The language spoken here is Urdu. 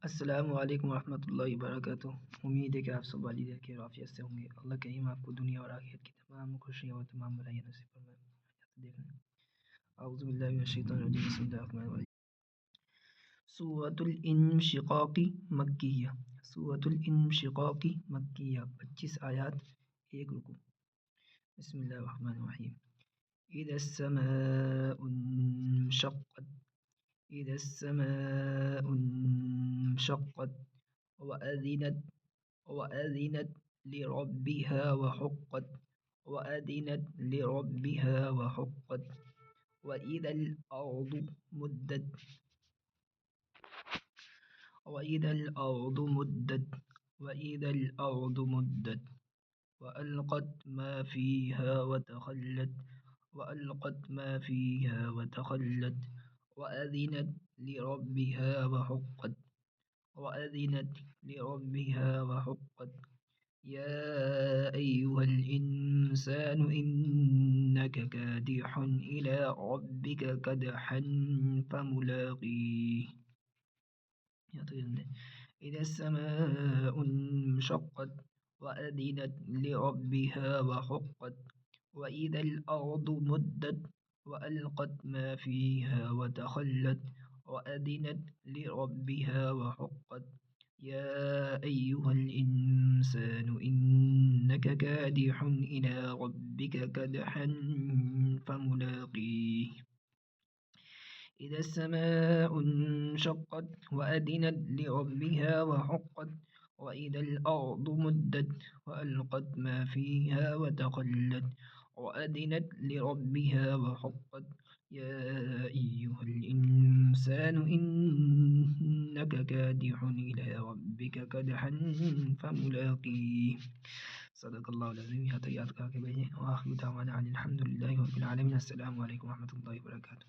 السلام علیکم ورحمۃ اللہ وبرکاتہ۔ امید ہے کہ آپ سب والدین کے عافیت سے ہوں گے۔ اللہ کریم آپ کو دنیا اور آخرت کی تمام خوشیاں اور تمام بھلائیاں نصیب فرمائے۔ دیکھیں اعوذ باللہ من الشیطان الرجیم، بسم اللہ الرحمن الرحیم۔ سورۃ الانشقاق مکیہ، سورۃ الانشقاق مکیہ، 25 آیات، 1 رکوع۔ بسم اللہ الرحمن الرحیم۔ اذا السماء انشقت، إذا السماء انشقت وأذنت لربها وحقت، وأذنت لربها وحقت، وإذا الأرض مدت، وإذا الأرض مدت، وإذا الأرض مدت، وألقت ما فيها وتخلت، وألقت ما فيها وتخلت، وأذنت لربها وحقت، وأذنت لربها وحقت، يا أيها الإنسان إنك كادح إلى ربك كدحا فملاقيه. إذا السماء انشقت وأذنت لربها وحقت، وإذا الأرض مدت، وألقت ما فيها وتخلت، وأذنت لربها وحقت، يا أيها الإنسان إنك كادح إلى ربك كدحا فملاقيه. إذا السماء انشقت وأذنت لربها وحقت، وإذا الأرض مدت، وألقت ما فيها وتخلت، وأذنت لربها وحقت، يا أيها الإنسان إنك كادح إلى ربك كدحا فملاقيه. صدق اللہ العظیم۔ یہاں تک یاد کر کے بھیجیں۔ وآخر دعوانا الحمد للہ رب العالمین۔ السلام علیکم ورحمۃ اللہ وبرکاتہ۔